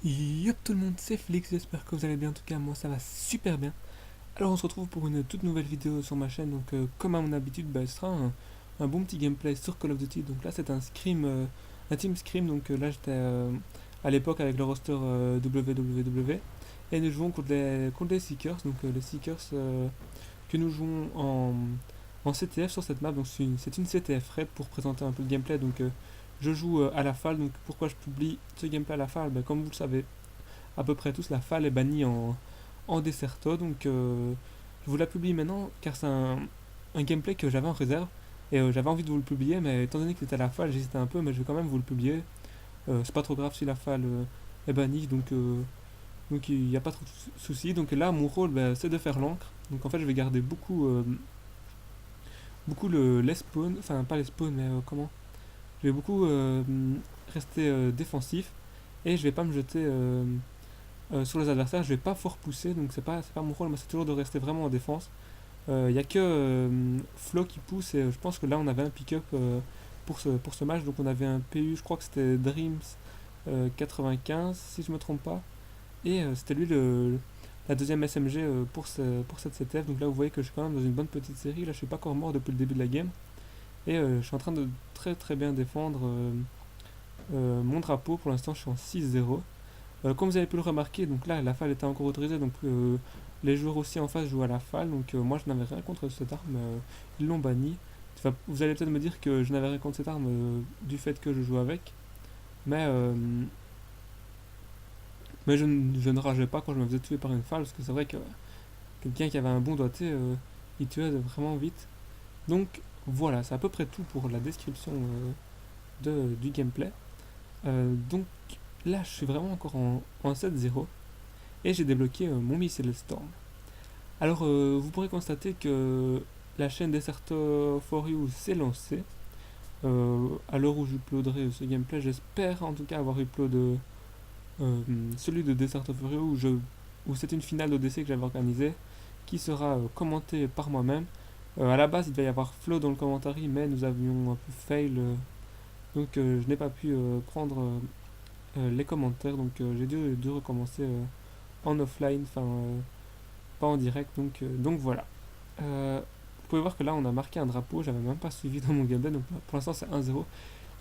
Yo tout le monde, c'est Flix, j'espère que vous allez bien, en tout cas moi ça va super bien. Alors on se retrouve pour une toute nouvelle vidéo sur ma chaîne, donc comme à mon habitude, ce sera un bon petit gameplay sur Call of Duty. Donc là c'est un scrim, un team scrim, donc là j'étais à l'époque avec le roster WWW, et nous jouons contre les Seekers, donc les Seekers que nous jouons en CTF sur cette map. Donc c'est une CTF raid pour présenter un peu le gameplay. Donc je joue à la FAL. Donc pourquoi je publie ce gameplay à la FAL? Comme vous le savez à peu près tous, la FAL est bannie en Deserto. Donc je vous la publie maintenant car c'est un gameplay que j'avais en réserve. Et j'avais envie de vous le publier, mais étant donné que c'était à la FAL, j'hésitais un peu, mais je vais quand même vous le publier. C'est pas trop grave si la FAL est bannie, donc il n'y a pas trop de soucis. Donc là, mon rôle, c'est de faire l'encre. Donc en fait, je vais garder beaucoup les spawns, enfin pas les spawns, mais comment? Je vais beaucoup rester défensif et je vais pas me jeter sur les adversaires. Je vais pas fort pousser, donc c'est pas mon rôle, mais c'est toujours de rester vraiment en défense. Il y a que Flo qui pousse et je pense que là on avait un pick-up pour ce match, donc on avait un PU, je crois que c'était Dreams 95 si je me trompe pas, et c'était lui la deuxième SMG pour cette CTF. Donc là vous voyez que je suis quand même dans une bonne petite série. Là je suis pas encore mort depuis le début de la game et je suis en train de très très bien défendre mon drapeau. Pour l'instant je suis en 6-0. Comme vous avez pu le remarquer, donc là la FAL était encore autorisée, donc les joueurs aussi en face jouent à la FAL. Donc moi je n'avais rien contre cette arme, ils l'ont banni. Enfin, vous allez peut-être me dire que je n'avais rien contre cette arme du fait que je joue avec, mais je ne rageais pas quand je me faisais tuer par une FAL, parce que c'est vrai que quelqu'un qui avait un bon doigté, il tuait vraiment vite. Donc voilà, c'est à peu près tout pour la description du gameplay. Donc là, je suis vraiment encore en 7-0 et j'ai débloqué mon missile Storm. Alors, vous pourrez constater que la chaîne Deserto for You s'est lancée. À l'heure où j'uploaderai ce gameplay, j'espère en tout cas avoir uploadé celui de Deserto for You où c'est une finale d'ODC que j'avais organisée qui sera commenté par moi-même. À la base, il devait y avoir Flo dans le commentaire, mais nous avions un peu fail, donc je n'ai pas pu prendre les commentaires, donc j'ai dû recommencer en offline, enfin pas en direct, donc voilà. Vous pouvez voir que là on a marqué un drapeau, j'avais même pas suivi dans mon gameplay, donc pour l'instant c'est 1-0.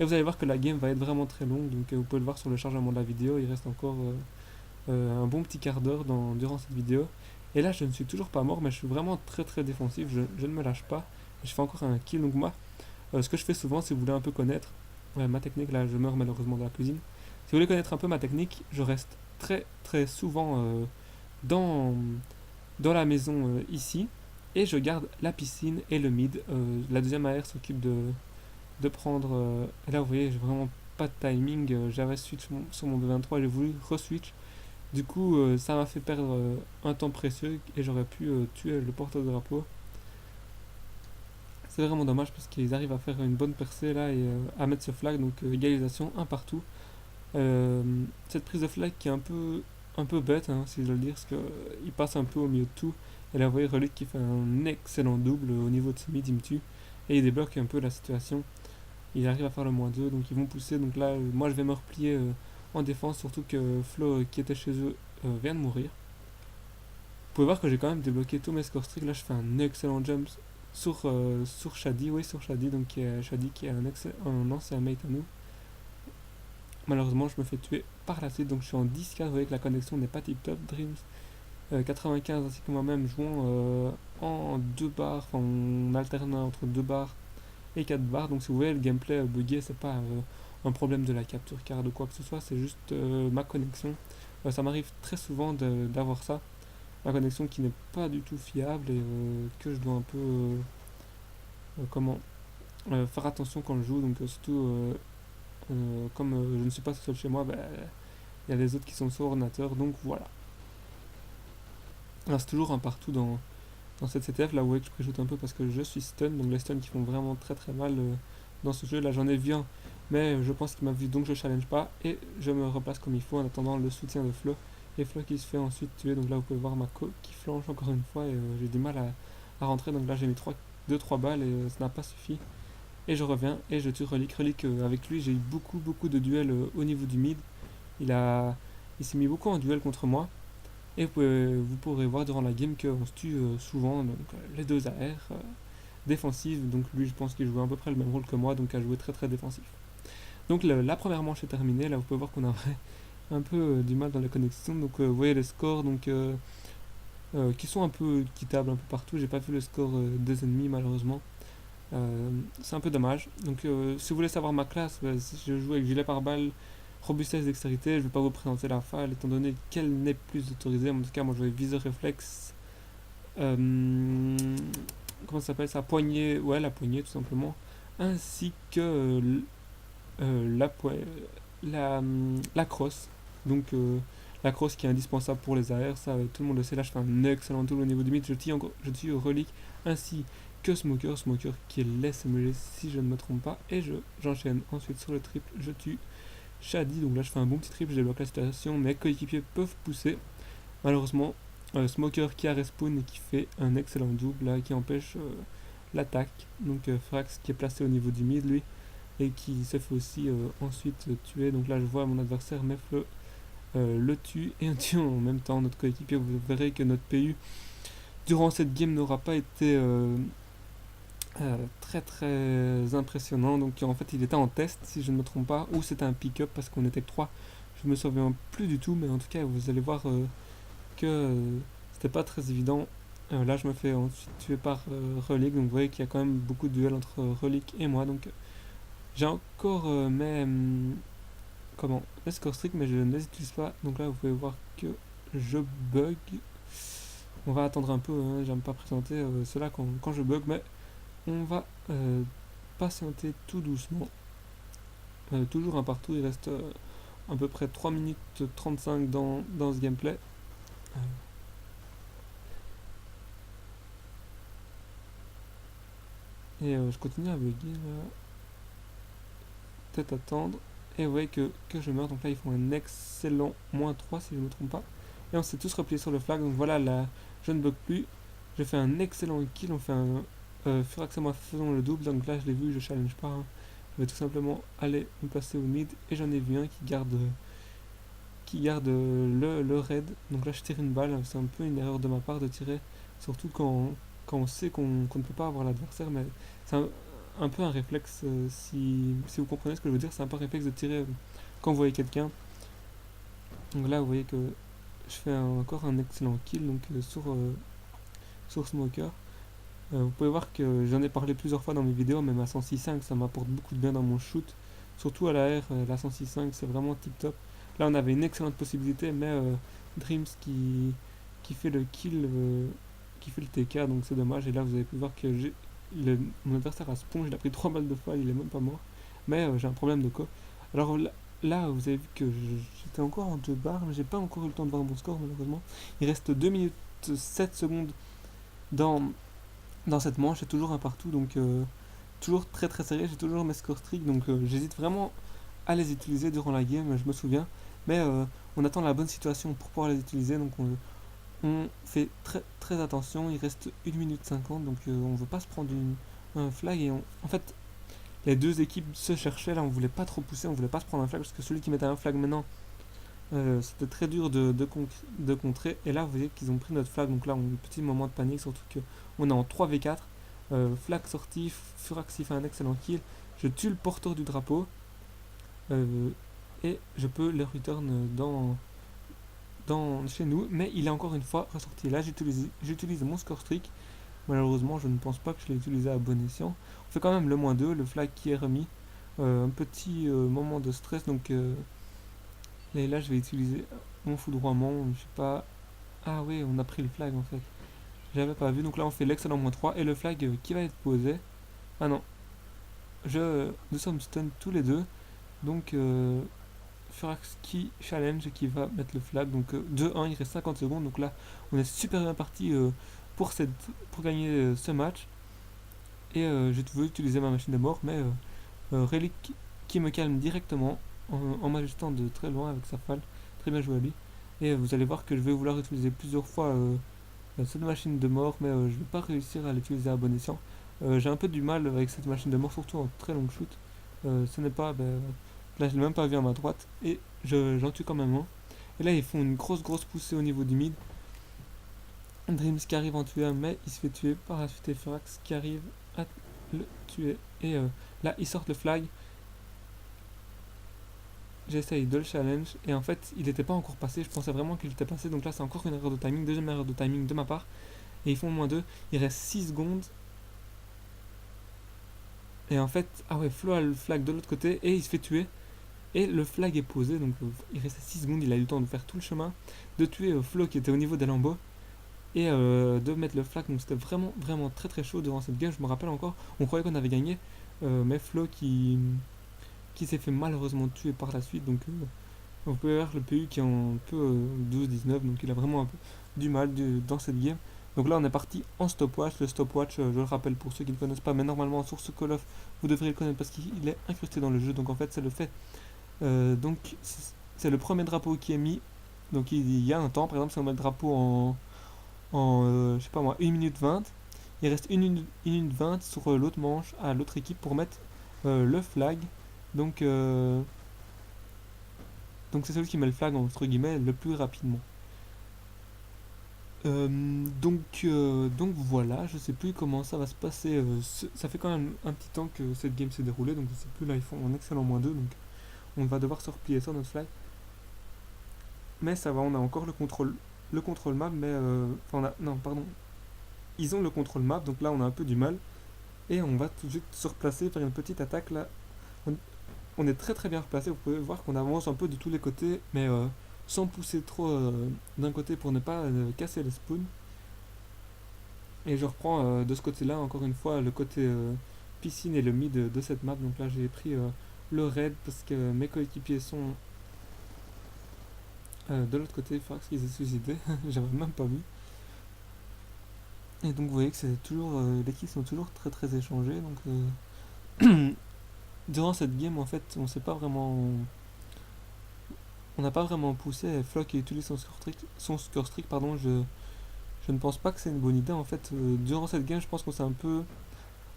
Et vous allez voir que la game va être vraiment très longue, donc vous pouvez le voir sur le chargement de la vidéo, il reste encore un bon petit quart d'heure durant cette vidéo. Et là je ne suis toujours pas mort, mais je suis vraiment très très défensif, je ne me lâche pas, et je fais encore un kill. Donc moi, ce que je fais souvent, si vous voulez un peu connaître ma technique, là je meurs malheureusement dans la cuisine. Si vous voulez connaître un peu ma technique, je reste très très souvent dans, dans la maison ici, et je garde la piscine et le mid. La deuxième AR s'occupe de prendre. Et là vous voyez, j'ai vraiment pas de timing. J'avais switch sur mon B23, j'ai voulu re-switch. Du coup, ça m'a fait perdre un temps précieux et j'aurais pu tuer le porteur de drapeau. C'est vraiment dommage parce qu'ils arrivent à faire une bonne percée là et à mettre ce flag, donc égalisation un partout. Cette prise de flag qui est un peu bête, hein, si je dois le dire, parce qu'il passe un peu au milieu de tout. Et là, vous voyez Relic qui fait un excellent double au niveau de ce mid, il me tue. Et il débloque un peu la situation. Il arrive à faire le -2, donc ils vont pousser. Donc là, moi je vais me replier en défense, surtout que Flo, qui était chez eux, vient de mourir. Vous pouvez voir que j'ai quand même débloqué tous mes score streaks. Là, je fais un excellent jump sur Shadi, oui, sur Shadi, donc Shadi qui est un ancien mate à nous. Malheureusement, je me fais tuer par la suite, donc je suis en 10-4. Vous voyez que la connexion n'est pas tip top. Dreams 95 ainsi que moi-même jouons en 2 barres, enfin on alterne entre 2 barres et 4 barres. Donc si vous voyez le gameplay buggé, c'est pas un problème de la capture card ou quoi que ce soit, c'est juste ma connexion. Ça m'arrive très souvent d'avoir ça, ma connexion qui n'est pas du tout fiable et que je dois un peu comment faire attention quand je joue. Donc surtout comme je ne suis pas seul chez moi, il y a les autres qui sont sur ordinateur, donc voilà. Alors c'est toujours un partout dans cette CTF. Là vous voyez que je préjoute un peu parce que je suis stun, donc les stuns qui font vraiment très très mal dans ce jeu. Là j'en ai vu un, mais je pense qu'il m'a vu, donc je challenge pas et je me replace comme il faut en attendant le soutien de Flo. Et Flo qui se fait ensuite tuer, donc là vous pouvez voir ma co qui flanche encore une fois et j'ai du mal à rentrer. Donc là j'ai mis 2-3 balles et ça n'a pas suffi. Et je reviens et je tue Relic. Relic avec lui j'ai eu beaucoup de duels au niveau du mid. Il a il s'est mis beaucoup en duel contre moi. Et vous pourrez voir durant la game qu'on se tue souvent, donc les deux AR défensives. Donc lui, je pense qu'il jouait à peu près le même rôle que moi, donc à jouer très très défensif. Donc la première manche est terminée. Là, vous pouvez voir qu'on a un peu du mal dans la connexion. Donc vous voyez les scores qui sont un peu quittables un peu partout. J'ai pas vu le score des ennemis malheureusement. C'est un peu dommage. Donc si vous voulez savoir ma classe, je joue avec gilet pare-balles, robustesse, dextérité. Je ne vais pas vous présenter la FAL étant donné qu'elle n'est plus autorisée. En tout cas, moi je vais viseur réflexe. Comment ça s'appelle ça? Poignée, ouais, la poignée tout simplement. Ainsi que la crosse. Donc la crosse qui est indispensable pour les AR, ça tout le monde le sait. Là, je fais un excellent tool au niveau du mid. Je tue relique ainsi que Smoker qui est laisse si je ne me trompe pas. Et j'enchaîne ensuite sur le triple. Je tue Shadi. Donc là, je fais un bon petit triple. Je débloque la situation. Mes coéquipiers peuvent pousser. Malheureusement, Smoker qui a respawn et qui fait un excellent double là, qui empêche l'attaque. Donc Frax qui est placé au niveau du mid, lui, et qui se fait aussi ensuite tuer. Donc là, je vois mon adversaire Mef le tue et on tue en même temps notre coéquipier. Vous verrez que notre PU durant cette game n'aura pas été très très impressionnant. Donc en fait, il était en test, si je ne me trompe pas, ou c'était un pick-up parce qu'on était que 3. Je me souviens plus du tout, mais en tout cas, vous allez voir que c'était pas très évident. Là, je me fais ensuite tuer par Relic, donc vous voyez qu'il y a quand même beaucoup de duels entre Relic et moi. Donc j'ai encore mes score strict, mais je ne les utilise pas. Donc là, vous pouvez voir que je bug. On va attendre un peu, hein, j'aime pas présenter cela quand je bug, mais on va patienter tout doucement. Toujours un partout, il reste à peu près 3 minutes 35 dans ce gameplay. Et je continue à bugger là. Peut-être attendre. Et vous voyez que je meurs. Donc là, ils font un excellent -3 si je ne me trompe pas. Et on s'est tous repliés sur le flag. Donc voilà, là, je ne bug plus. Je fais un excellent kill. On fait un Furax et moi faisons le double. Donc là, je l'ai vu, je challenge pas. Hein. Je vais tout simplement aller me placer au mid. Et j'en ai vu un qui garde le raid. Donc là, je tire une balle. C'est un peu une erreur de ma part de tirer. Surtout quand on sait qu'on ne peut pas avoir l'adversaire. Mais c'est un peu un réflexe, si vous comprenez ce que je veux dire, c'est un peu un réflexe de tirer quand vous voyez quelqu'un. Donc là, vous voyez que je fais encore un excellent kill donc sur Smoker. Vous pouvez voir que j'en ai parlé plusieurs fois dans mes vidéos, même à 106.5, ça m'apporte beaucoup de bien dans mon shoot. Surtout à la R, la 106.5, c'est vraiment tip top. Là, on avait une excellente possibilité, mais Dreams qui fait le kill, qui fait le TK, donc c'est dommage. Et là, vous avez pu voir que mon adversaire a sponge, il a pris 3 balles de fall, il est même pas mort. Mais j'ai un problème de co. Alors là, vous avez vu que j'étais encore en 2 barres, mais j'ai pas encore eu le temps de voir mon score malheureusement. Il reste 2 minutes 7 secondes dans cette manche, c'est toujours un partout, donc toujours très très serré, j'ai toujours mes scores strict, donc j'hésite vraiment à les utiliser durant la game, je me souviens. Mais on attend la bonne situation pour pouvoir les utiliser, donc on fait très très attention. Il reste 1 minute 50, donc on veut pas se prendre un flag. Et en fait, les deux équipes se cherchaient. Là, on voulait pas trop pousser, on voulait pas se prendre un flag parce que celui qui mettait un flag maintenant, c'était très dur de contrer. Et là, vous voyez qu'ils ont pris notre flag. Donc là, on a un petit moment de panique, surtout qu'on est en 3v4. Flag sorti, Furax fait un excellent kill. Je tue le porteur du drapeau. Et je peux le return chez nous, mais il est encore une fois ressorti. Là, j'utilise mon score streak. Malheureusement, je ne pense pas que je l'ai utilisé à bon escient. On fait quand même le -2, le flag qui est remis. Un petit moment de stress, donc et là, je vais utiliser mon foudroiement. Je sais pas. Ah oui, on a pris le flag en fait. J'avais pas vu, donc là, on fait l'excellent -3 et le flag qui va être posé. Ah non, nous sommes stun tous les deux, donc Furax qui challenge et qui va mettre le flag. Donc 2-1, il reste 50 secondes. Donc là, on est super bien parti pour gagner ce match. Et je veux utiliser ma machine de mort, mais Relic qui me calme directement en m'ajustant de très loin avec sa falle. Très bien joué à lui. Et vous allez voir que je vais vouloir utiliser plusieurs fois cette machine de mort, mais je ne vais pas réussir à l'utiliser à bon escient. J'ai un peu du mal avec cette machine de mort, surtout en très long shoot. Ce n'est pas... là, je l'ai même pas vu à ma droite. Et j'en tue quand même un. Et là, ils font une grosse poussée au niveau du mid. Dreams qui arrive en tuer un, mais il se fait tuer par la suite. Et Furax qui arrive à le tuer. Et là, ils sortent le flag. J'essaye de le challenge. Et en fait, il n'était pas encore passé. Je pensais vraiment qu'il était passé. Donc là, c'est encore une erreur de timing. Deuxième erreur de timing de ma part. Et ils font -2. Il reste 6 secondes. Et en fait, ah ouais, Flo a le flag de l'autre côté. Et il se fait tuer. Et le flag est posé. Donc il restait 6 secondes. Il a eu le temps de faire tout le chemin. De tuer Flo qui était au niveau des lambeaux. Et de mettre le flag. Donc c'était vraiment très chaud durant cette game. Je me rappelle encore. On croyait qu'on avait gagné. Mais Flo qui s'est fait malheureusement tuer par la suite. Donc vous pouvez voir le PU qui est un peu 12-19, donc il a vraiment un peu du mal dans cette game. Donc là on est parti en stopwatch. Le stopwatch, je le rappelle pour ceux qui ne connaissent pas, mais normalement sur ce Call of vous devriez le connaître parce qu'il est incrusté dans le jeu. Donc en fait c'est le fait, donc c'est le premier drapeau qui est mis. Donc il y a un temps, par exemple si on met le drapeau en je sais pas moi, 1 minute 20, il reste 1 minute 20 sur l'autre manche à l'autre équipe pour mettre le flag. Donc donc c'est celui qui met le flag entre guillemets le plus rapidement. Donc voilà, je sais plus comment ça va se passer. Ça fait quand même un petit temps que cette game s'est déroulée, donc je sais plus, là ils font un excellent -2, donc on va devoir se replier sur notre flag. Mais ça va, on a encore le contrôle map, mais enfin non, pardon, ils ont le contrôle map, donc là on a un peu du mal. Et on va tout de suite se replacer, faire une petite attaque là. On est très bien replacé, vous pouvez voir qu'on avance un peu de tous les côtés, mais sans pousser trop d'un côté pour ne pas casser les spawns. Et je reprends de ce côté-là, encore une fois, le côté piscine et le mid de cette map. Donc là, j'ai pris le raid parce que mes coéquipiers sont de l'autre côté. Il faudra qu'ils aient suicidé, j'avais même pas vu. Et donc, vous voyez que c'est toujours, les kills sont toujours très échangés. Donc, durant cette game, en fait, on sait pas vraiment. On n'a pas vraiment poussé. Flock utilise son score streak, pardon. Je ne pense pas que c'est une bonne idée. En fait, durant cette game, je pense qu'on s'est un peu.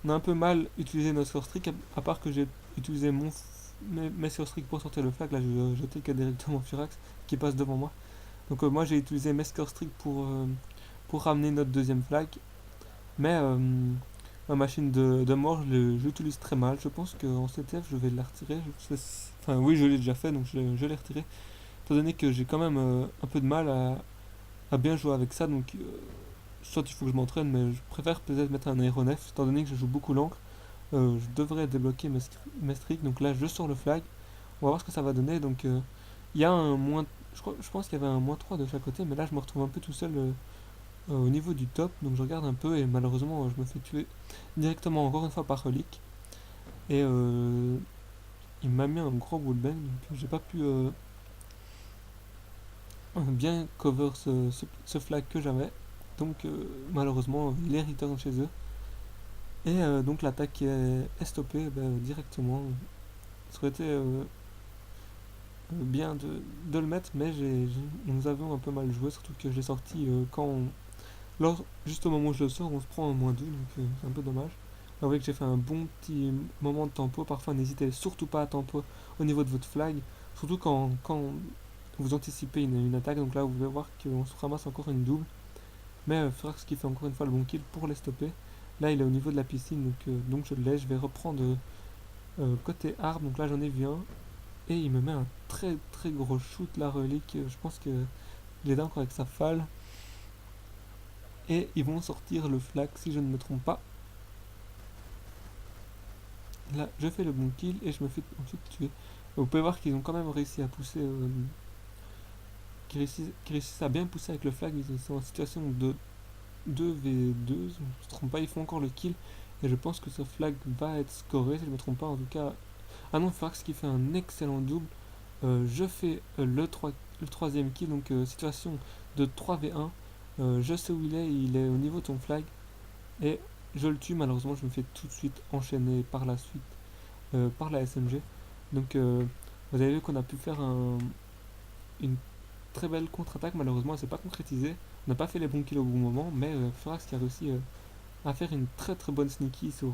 On a un peu mal utilisé notre score streak, à part que j'ai utilisé mes score streak pour sortir le flag. Là, je jetais que directement Furax qui passe devant moi. Donc, moi, j'ai utilisé mes score streak pour ramener notre deuxième flag. Mais ma machine de mort, je l'utilise très mal. Je pense qu'en CTF, je vais la retirer. Enfin, oui, je l'ai déjà fait, donc je l'ai retiré. Étant donné que j'ai quand même un peu de mal à bien jouer avec ça, donc soit il faut que je m'entraîne, mais je préfère peut-être mettre un aéronef, étant donné que je joue beaucoup l'encre. Je devrais débloquer mes streaks, donc là je sors le flag, on va voir ce que ça va donner. Donc il y a un moins, je pense qu'il y avait un -3 de chaque côté, mais là je me retrouve un peu tout seul au niveau du top, donc je regarde un peu et malheureusement je me fais tuer directement encore une fois par Relic. Et il m'a mis un gros wallbang, donc j'ai pas pu bien cover ce flag que j'avais. Donc malheureusement il est return chez eux. Et donc l'attaque est stoppée directement. Ça aurait été bien de le mettre, mais nous avons un peu mal joué, surtout que j'ai sorti juste au moment où je le sors, on se prend un -2, donc c'est un peu dommage. Vous voyez que j'ai fait un bon petit moment de tempo. Parfois, n'hésitez surtout pas à tempo au niveau de votre flag, surtout quand vous anticipez une attaque. Donc là, vous pouvez voir qu'on se ramasse encore une double. Mais Furax qui fait encore une fois le bon kill pour les stopper. Là, il est au niveau de la piscine, donc je le laisse. Je vais reprendre côté arbre. Donc là, j'en ai vu un. Et il me met un très gros shoot, la relique. Je pense qu'il est encore avec sa falle. Et ils vont sortir le flag si je ne me trompe pas. Là, je fais le bon kill et je me fais ensuite tuer. Vous pouvez voir qu'ils ont quand même réussi à pousser. Qu'ils réussissent à bien pousser avec le flag. Ils sont en situation de 2v2. Si je ne me trompe pas, ils font encore le kill. Et je pense que ce flag va être scoré si je ne me trompe pas. En tout cas, ah non, Furax qui fait un excellent double. Je fais le troisième kill. Donc, situation de 3v1. Je sais où il est au niveau de son flag. Et je le tue, malheureusement, je me fais tout de suite enchaîner par la suite par la SMG. Donc vous avez vu qu'on a pu faire une très belle contre-attaque, malheureusement elle s'est pas concrétisée. On n'a pas fait les bons kills au bon moment, mais Furax qui a réussi à faire une très bonne sneaky sur,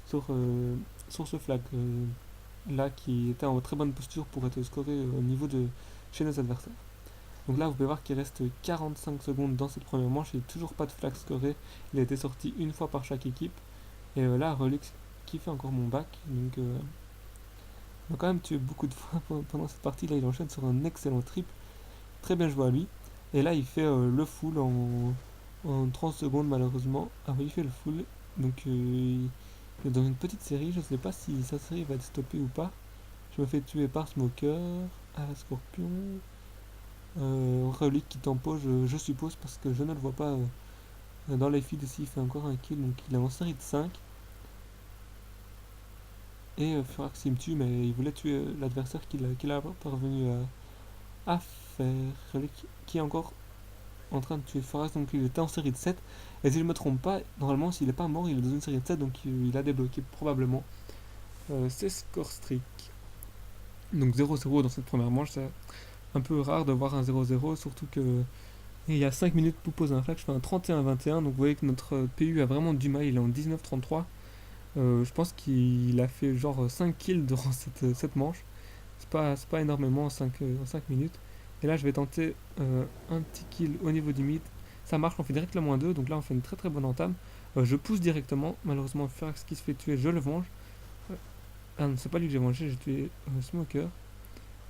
sur ce flag là qui était en très bonne posture pour être scoré au niveau de chez nos adversaires. Donc là, vous pouvez voir qu'il reste 45 secondes dans cette première manche. Il n'y a toujours pas de flag scoré. Il a été sorti une fois par chaque équipe. Et là, Relux qui fait encore mon back. Donc, on a quand même tué beaucoup de fois pendant cette partie. Là, il enchaîne sur un excellent triple. Très bien joué à lui. Et là, il fait le full en 30 secondes, malheureusement. Ah oui, il fait le full. Donc, il est dans une petite série. Je ne sais pas si sa série va être stoppée ou pas. Je me fais tuer par Smoker, Scorpion, Relic qui tempo, je suppose, parce que je ne le vois pas dans les feeds ici. Il fait encore un kill, donc il est en série de 5. Et Furax il me tue, mais il voulait tuer l'adversaire qu'il a parvenu à faire. Relic qui est encore en train de tuer Furax, donc il était en série de 7. Et si je ne me trompe pas, normalement, s'il n'est pas mort, il est dans une série de 7, donc il a débloqué probablement ses score streak. Donc 0-0 dans cette première manche, c'est un peu rare de voir un 0-0, surtout que il y a 5 minutes pour poser un flag, je fais un 31-21, donc vous voyez que notre PU a vraiment du mal, il est en 19-33. Je pense qu'il a fait genre 5 kills durant cette manche. C'est pas énormément en 5 minutes. Et là je vais tenter un petit kill au niveau du mid. Ça marche, on fait direct le -2, donc là on fait une très très bonne entame. Je pousse directement, malheureusement Furax qui se fait tuer, je le venge. Ah non, c'est pas lui que j'ai vengé, j'ai tué Smoker.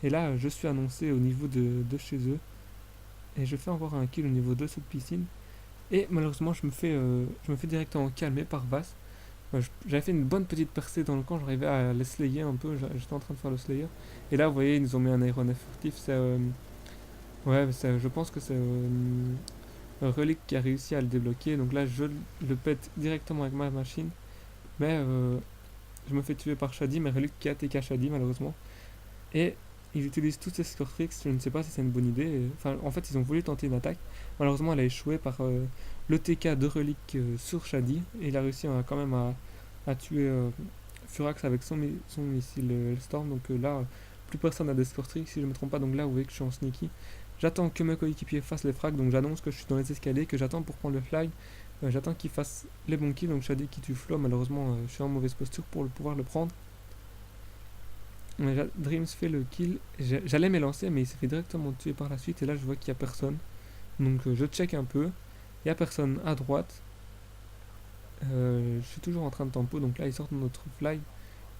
Et là, je suis annoncé au niveau de chez eux. Et je fais encore un kill au niveau de cette piscine. Et malheureusement, je me fais directement calmer par Vass. J'avais fait une bonne petite percée dans le camp, j'arrivais à les slayer un peu. J'étais en train de faire le slayer. Et là, vous voyez, ils nous ont mis un aéronef furtif. Ouais, je pense que c'est Relic qui a réussi à le débloquer. Donc là, je le pète directement avec ma machine. Mais je me fais tuer par Shadi, mais Relic qui a TK Shadi, malheureusement. Et ils utilisent tous ces score tricks, je ne sais pas si c'est une bonne idée. Enfin, en fait, ils ont voulu tenter une attaque. Malheureusement, elle a échoué par le TK de Relic sur Shadi. Et il a réussi quand même à tuer Furax avec son missile Storm. Donc là, plus personne n'a des score tricks, si je ne me trompe pas. Donc là, vous voyez que je suis en sneaky. J'attends que mes coéquipiers fassent les frags. Donc j'annonce que je suis dans les escaliers, que j'attends pour prendre le flag. J'attends qu'ils fassent les bons kills. Donc Shadi qui tue Flo. Malheureusement, je suis en mauvaise posture pour pouvoir le prendre. Dreams fait le kill. J'allais m'élancer, mais il s'est fait directement tuer par la suite. Et là, je vois qu'il n'y a personne. Donc, je check un peu. Il n'y a personne à droite. Je suis toujours en train de tempo. Donc là, ils sortent notre fly.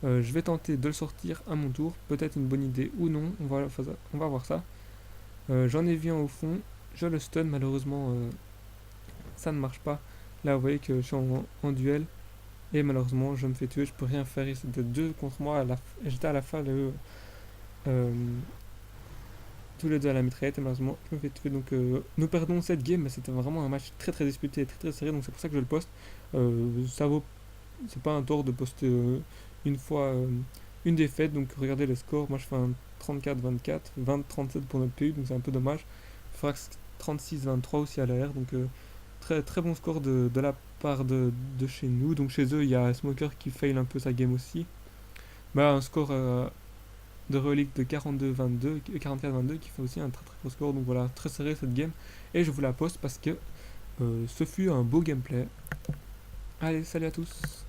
Je vais tenter de le sortir à mon tour. Peut-être une bonne idée ou non. On va voir ça. J'en ai vu un au fond. Je le stun. Malheureusement, ça ne marche pas. Là, vous voyez que je suis en duel. Et malheureusement, je me fais tuer, je peux rien faire. Ils étaient deux contre moi. J'étais à la fin, tous les deux à la mitraillette. Et malheureusement, je me fais tuer. Donc, nous perdons cette game, mais c'était vraiment un match très très disputé, très très serré. Donc, c'est pour ça que je le poste. C'est pas un tort de poster une fois une défaite. Donc, regardez les scores. Moi, je fais un 34-24, 20-37 pour notre PU. Donc, c'est un peu dommage. Frax 36-23 aussi à l'AR. Donc, très très bon score de la part de chez nous. Donc chez eux, il y a Smoker qui fail un peu sa game aussi. Bah, un score de Relic de 42-22, 44-22 qui fait aussi un très très gros score. Donc voilà, très serré cette game. Et je vous la poste parce que ce fut un beau gameplay. Allez, salut à tous.